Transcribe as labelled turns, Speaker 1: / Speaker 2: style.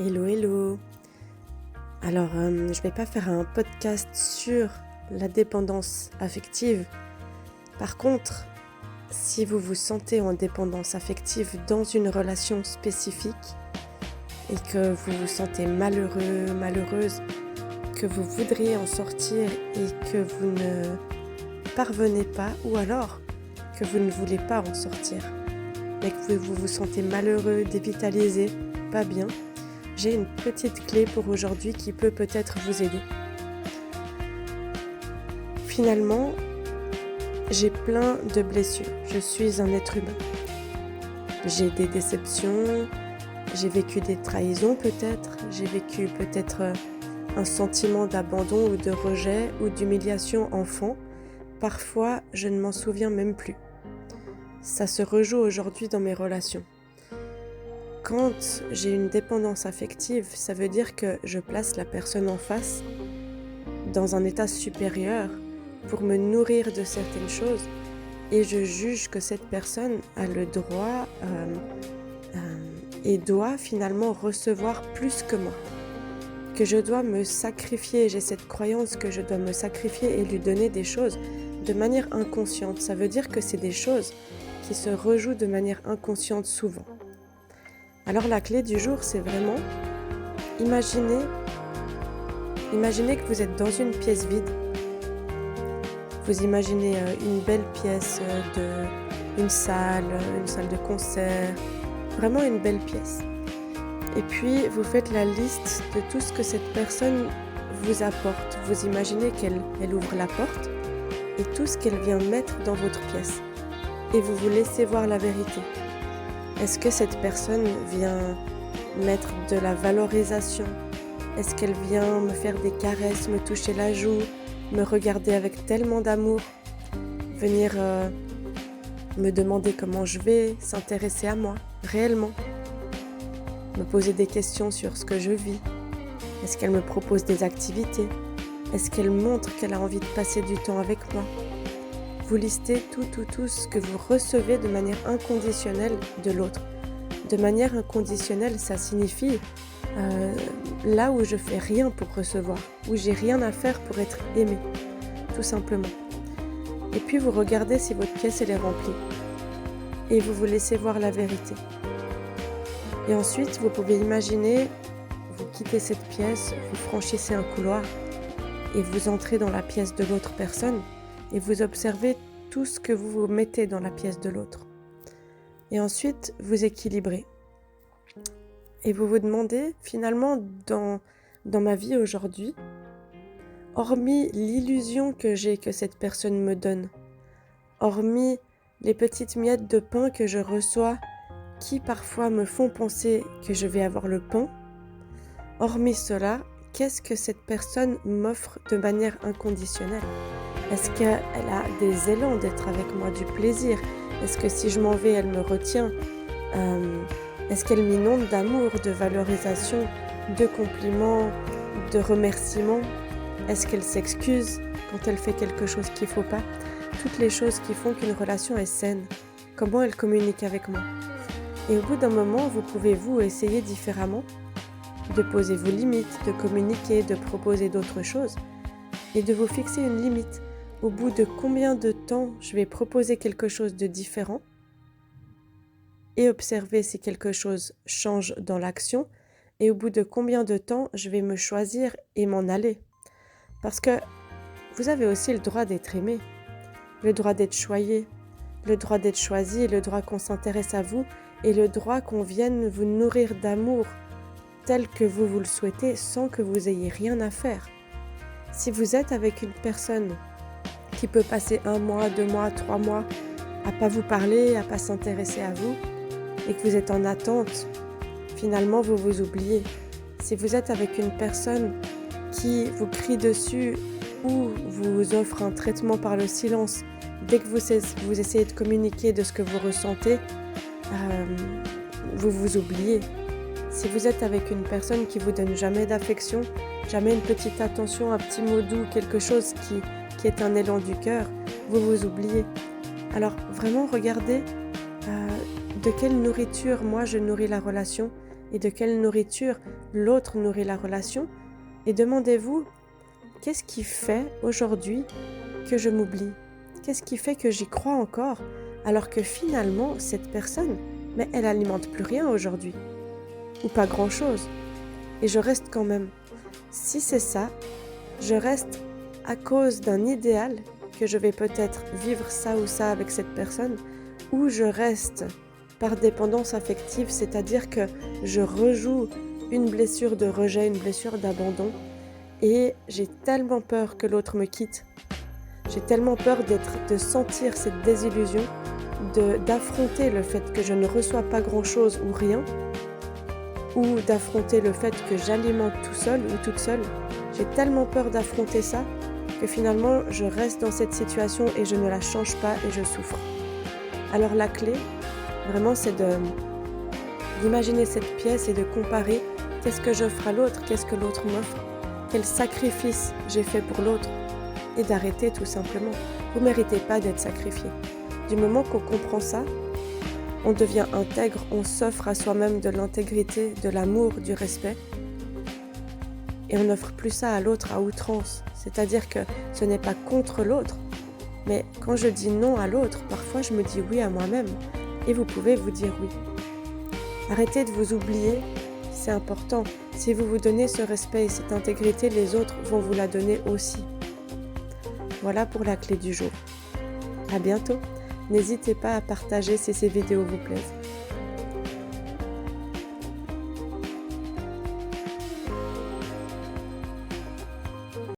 Speaker 1: Hello, hello. Alors, je vais pas faire un podcast sur la dépendance affective. Par contre, si vous vous sentez en dépendance affective dans une relation spécifique et que vous vous sentez malheureux, malheureuse, que vous voudriez en sortir et que vous ne parvenez pas, ou alors que vous ne voulez pas en sortir, mais que vous vous sentez malheureux, dévitalisé, pas bien, j'ai une petite clé pour aujourd'hui qui peut peut-être vous aider. Finalement, j'ai plein de blessures. Je suis un être humain. J'ai des déceptions, j'ai vécu des trahisons peut-être, j'ai vécu peut-être un sentiment d'abandon ou de rejet ou d'humiliation enfant. Parfois, je ne m'en souviens même plus. Ça se rejoue aujourd'hui dans mes relations. Quand j'ai une dépendance affective, ça veut dire que je place la personne en face dans un état supérieur pour me nourrir de certaines choses et je juge que cette personne a le droit et doit finalement recevoir plus que moi. Que je dois me sacrifier, j'ai cette croyance que je dois me sacrifier et lui donner des choses de manière inconsciente. Ça veut dire que c'est des choses qui se rejouent de manière inconsciente souvent. Alors la clé du jour, c'est vraiment imaginez que vous êtes dans une pièce vide. Vous imaginez une belle pièce une salle de concert, vraiment une belle pièce. Et puis vous faites la liste de tout ce que cette personne vous apporte. Vous imaginez qu'elle ouvre la porte et tout ce qu'elle vient mettre dans votre pièce. Et vous vous laissez voir la vérité. Est-ce que cette personne vient mettre de la valorisation? Est-ce qu'elle vient me faire des caresses, me toucher la joue, me regarder avec tellement d'amour, venir me demander comment je vais, s'intéresser à moi, réellement, me poser des questions sur ce que je vis? Est-ce qu'elle me propose des activités? Est-ce qu'elle montre qu'elle a envie de passer du temps avec moi? Vous listez tout ce que vous recevez de manière inconditionnelle de l'autre. De manière inconditionnelle, ça signifie là où je fais rien pour recevoir, où j'ai rien à faire pour être aimé, tout simplement. Et puis vous regardez si votre pièce elle est remplie et vous vous laissez voir la vérité. Et ensuite, vous pouvez imaginer, vous quittez cette pièce, vous franchissez un couloir et vous entrez dans la pièce de l'autre personne et vous observez tout ce que vous mettez dans la pièce de l'autre. Et ensuite, vous équilibrez. Et vous vous demandez, finalement, dans ma vie aujourd'hui, hormis l'illusion que j'ai que cette personne me donne, hormis les petites miettes de pain que je reçois qui parfois me font penser que je vais avoir le pain, hormis cela, qu'est-ce que cette personne m'offre de manière inconditionnelle? Est-ce qu'elle a des élans d'être avec moi, du plaisir? Est-ce que si je m'en vais, elle me retient? Est-ce qu'elle m'inonde d'amour, de valorisation, de compliments, de remerciements? Est-ce qu'elle s'excuse quand elle fait quelque chose qu'il ne faut pas? Toutes les choses qui font qu'une relation est saine. Comment elle communique avec moi? Et au bout d'un moment, vous pouvez vous essayer différemment, de poser vos limites, de communiquer, de proposer d'autres choses et de vous fixer une limite. Au bout de combien de temps je vais proposer quelque chose de différent et observer si quelque chose change dans l'action et au bout de combien de temps je vais me choisir et m'en aller. Parce que vous avez aussi le droit d'être aimé, le droit d'être choyé, le droit d'être choisi, le droit qu'on s'intéresse à vous et le droit qu'on vienne vous nourrir d'amour tel que vous le souhaitez sans que vous ayez rien à faire. Si vous êtes avec une personne qui peut passer 1 mois, 2 mois, 3 mois à pas vous parler, à pas s'intéresser à vous et que vous êtes en attente, finalement vous vous oubliez. Si vous êtes avec une personne qui vous crie dessus ou vous offre un traitement par le silence, dès que vous essayez de communiquer de ce que vous ressentez, vous vous oubliez. Si vous êtes avec une personne qui vous donne jamais d'affection, jamais une petite attention, un petit mot doux, quelque chose qui est un élan du cœur, vous vous oubliez. Alors vraiment regardez de quelle nourriture moi je nourris la relation et de quelle nourriture l'autre nourrit la relation. Et demandez-vous, qu'est-ce qui fait aujourd'hui que je m'oublie? Qu'est-ce qui fait que j'y crois encore alors que finalement cette personne, mais elle alimente plus rien aujourd'hui ou pas grand-chose et je reste quand même. Si c'est ça, je reste à cause d'un idéal que je vais peut-être vivre ça ou ça avec cette personne, ou je reste par dépendance affective, c'est-à-dire que je rejoue une blessure de rejet, une blessure d'abandon, et j'ai tellement peur que l'autre me quitte, j'ai tellement peur de sentir cette désillusion, d'affronter le fait que je ne reçois pas grand-chose ou rien, ou d'affronter le fait que j'alimente tout seul ou toute seule. J'ai tellement peur d'affronter ça que finalement je reste dans cette situation et je ne la change pas et je souffre. Alors la clé, vraiment, c'est d'imaginer cette pièce et de comparer qu'est-ce que j'offre à l'autre, qu'est-ce que l'autre m'offre, quel sacrifice j'ai fait pour l'autre, et d'arrêter tout simplement. Vous ne méritez pas d'être sacrifié. Du moment qu'on comprend ça, on devient intègre, on s'offre à soi-même de l'intégrité, de l'amour, du respect. Et on n'offre plus ça à l'autre à outrance. C'est-à-dire que ce n'est pas contre l'autre, mais quand je dis non à l'autre, parfois je me dis oui à moi-même. Et vous pouvez vous dire oui. Arrêtez de vous oublier, c'est important. Si vous vous donnez ce respect et cette intégrité, les autres vont vous la donner aussi. Voilà pour la clé du jour. À bientôt. N'hésitez pas à partager si ces vidéos vous plaisent.